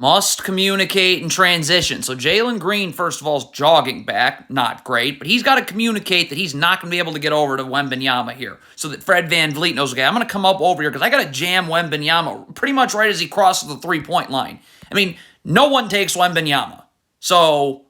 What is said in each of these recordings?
Must communicate in transition. So Jalen Green, first of all, is jogging back. Not great, but he's got to communicate that he's not going to be able to get over to Wembanyama here so that Fred VanVleet knows, okay, I'm going to come up over here because I got to jam Wembanyama pretty much right as he crosses the three-point line. I mean, no one takes Wembanyama. So,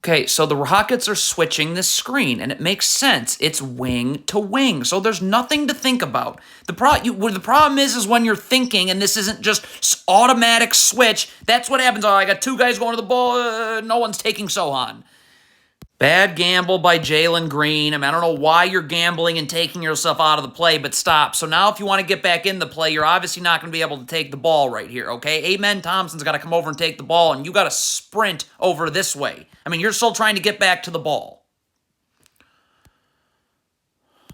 okay, so the Rockets are switching this screen, and it makes sense. It's wing to wing, so there's nothing to think about. The problem is when you're thinking, and this isn't just automatic switch, that's what happens. Oh, I got two guys going to the ball, no one's taking Sohan. Bad gamble by Jalen Green. I mean, I don't know why you're gambling and taking yourself out of the play, but stop. So now if you want to get back in the play, you're obviously not going to be able to take the ball right here, okay? Amen Thompson's got to come over and take the ball, and you got to sprint over this way. I mean, you're still trying to get back to the ball.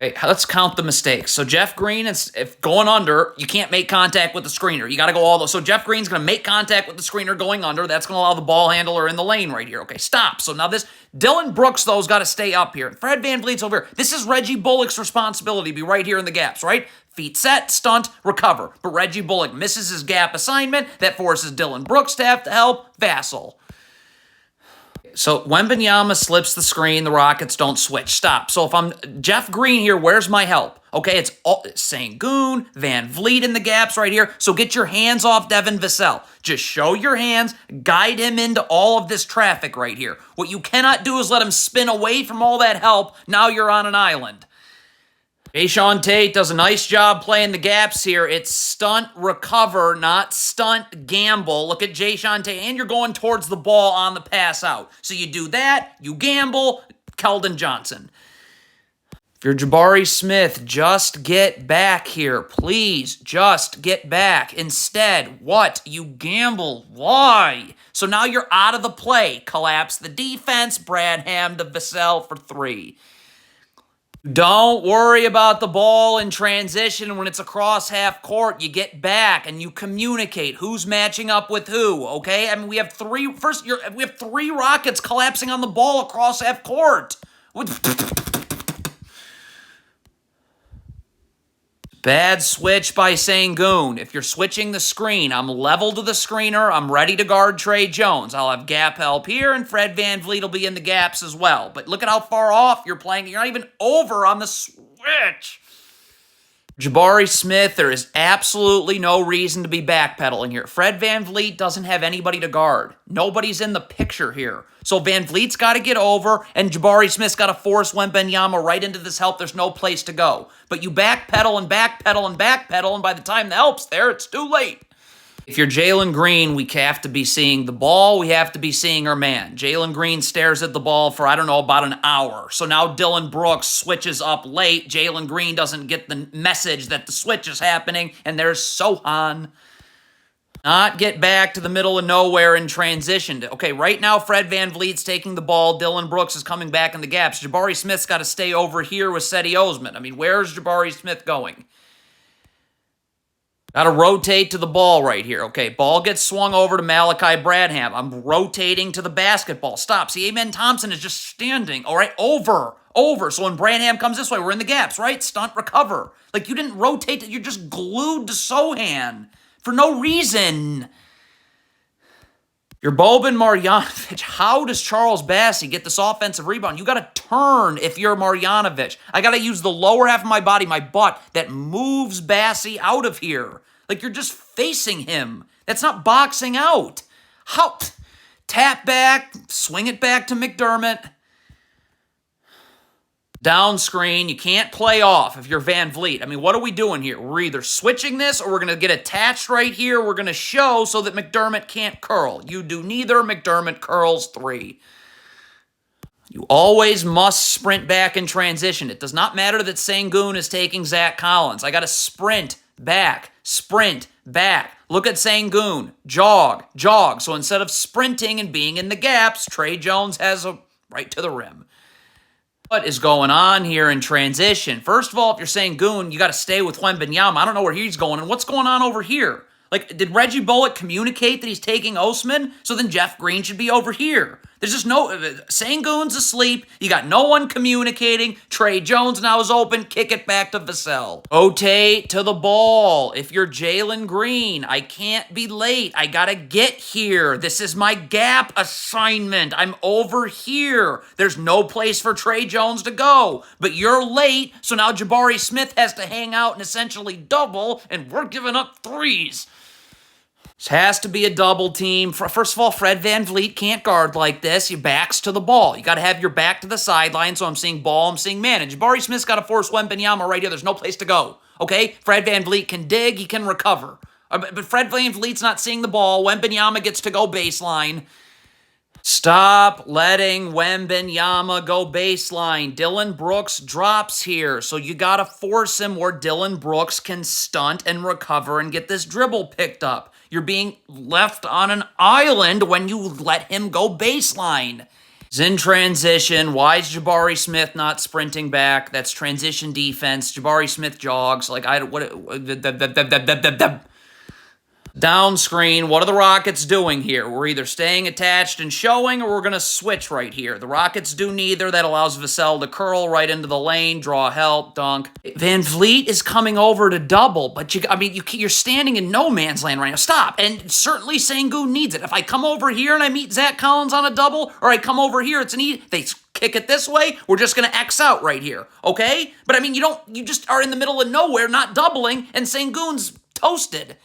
Okay, let's count the mistakes. So Jeff Green, if going under, you can't make contact with the screener. You got to go all the... So Jeff Green's going to make contact with the screener going under. That's going to allow the ball handler in the lane right here. Okay, stop. So now this... Dylan Brooks, though, has got to stay up here. Fred VanVleet's over here. This is Reggie Bullock's responsibility to be right here in the gaps, right? Feet set, stunt, recover. But Reggie Bullock misses his gap assignment. That forces Dylan Brooks to have to help. Vassal. So Wembanyama slips the screen. The Rockets don't switch. Stop. So if I'm Jeff Green here, where's my help? Okay, it's Sengun, VanVleet in the gaps right here. So get your hands off Devin Vassell. Just show your hands. Guide him into all of this traffic right here. What you cannot do is let him spin away from all that help. Now you're on an island. Jae'Sean Tate does a nice job playing the gaps here. It's stunt recover, not stunt gamble. Look at Jae'Sean Tate, and you're going towards the ball on the pass out. So you do that, you gamble, Keldon Johnson. If you're Jabari Smith, just get back here. Please, just get back. Instead, what? You gamble. Why? So now you're out of the play. Collapse the defense. Bradham to Vassell for three. Don't worry about the ball in transition when it's across half court. You get back and you communicate who's matching up with who, okay? I mean, we have three Rockets collapsing on the ball across half court. Bad switch by Sengun. If you're switching the screen, I'm level to the screener. I'm ready to guard Trey Jones. I'll have gap help here, and Fred VanVleet will be in the gaps as well. But look at how far off you're playing. You're not even over on the switch. Jabari Smith, there is absolutely no reason to be backpedaling here. Fred VanVleet doesn't have anybody to guard. Nobody's in the picture here. So VanVleet's got to get over, and Jabari Smith's got to force Wembanyama right into this help. There's no place to go. But you backpedal and backpedal and backpedal, and by the time the help's there, it's too late. If you're Jalen Green, we have to be seeing the ball. We have to be seeing our man. Jalen Green stares at the ball for, I don't know, about an hour. So now Dylan Brooks switches up late. Jalen Green doesn't get the message that the switch is happening, and there's Sohan. Not get back to the middle of nowhere in transition. Okay, right now Fred VanVleet's taking the ball. Dylan Brooks is coming back in the gaps. Jabari Smith's got to stay over here with Cedi Osman. I mean, where's Jabari Smith going? Got to rotate to the ball right here. Okay, ball gets swung over to Malachi Bradham. I'm rotating to the basketball. Stop. See, Amen Thompson is just standing. All right, over. So when Bradham comes this way, we're in the gaps, right? Stunt, recover. Like, you didn't rotate. You're just glued to Sohan for no reason. You're Boban Marjanovic. How does Charles Bassey get this offensive rebound? You got to turn if you're Marjanovic. I got to use the lower half of my body, my butt, that moves Bassey out of here. Like, you're just facing him. That's not boxing out. How? Tap back, swing it back to McDermott. Down screen, you can't play off if you're VanVleet. I mean, what are we doing here? We're either switching this or we're going to get attached right here. We're going to show so that McDermott can't curl. You do neither. McDermott curls three. You always must sprint back in transition. It does not matter that Sengun is taking Zach Collins. I got to sprint back. Look at Sengun. Jog. So instead of sprinting and being in the gaps, Trey Jones has a right to the rim. What is going on here in transition? First of all, if you're saying Goon, you got to stay with Wembanyama. I don't know where he's going. And what's going on over here? Like, did Reggie Bullock communicate that he's taking Osman? So then Jeff Green should be over here. There's just no, Sengun's asleep. You got no one communicating. Trey Jones now is open. Kick it back to Vassell. Rotate to the ball. If you're Jalen Green, I can't be late. I gotta get here. This is my gap assignment. I'm over here. There's no place for Trey Jones to go. But you're late, so now Jabari Smith has to hang out and essentially double, and we're giving up threes. This has to be a double team. First of all, Fred VanVleet can't guard like this. Your back's to the ball. You got to have your back to the sideline, so I'm seeing ball, I'm seeing man. And Jabari Smith's got to force Wembanyama right here. There's no place to go, okay? Fred VanVleet can dig. He can recover. But Fred VanVleet's not seeing the ball. Wembanyama gets to go baseline. Stop letting Wembanyama go baseline. Dylan Brooks drops here, so you got to force him where Dylan Brooks can stunt and recover and get this dribble picked up. You're being left on an island when you let him go baseline. He's in transition. Why is Jabari Smith not sprinting back? That's transition defense. Jabari Smith jogs. Like, down screen, what are the Rockets doing here? We're either staying attached and showing, or we're going to switch right here. The Rockets do neither. That allows Vassell to curl right into the lane, draw help, dunk. VanVleet is coming over to double, but you're standing in no man's land right now. Stop. And certainly Sengun needs it. If I come over here and I meet Zach Collins on a double, or I come over here, it's an easy. They kick it this way, we're just going to X out right here, okay? But you just are in the middle of nowhere, not doubling, and Sengun's toasted.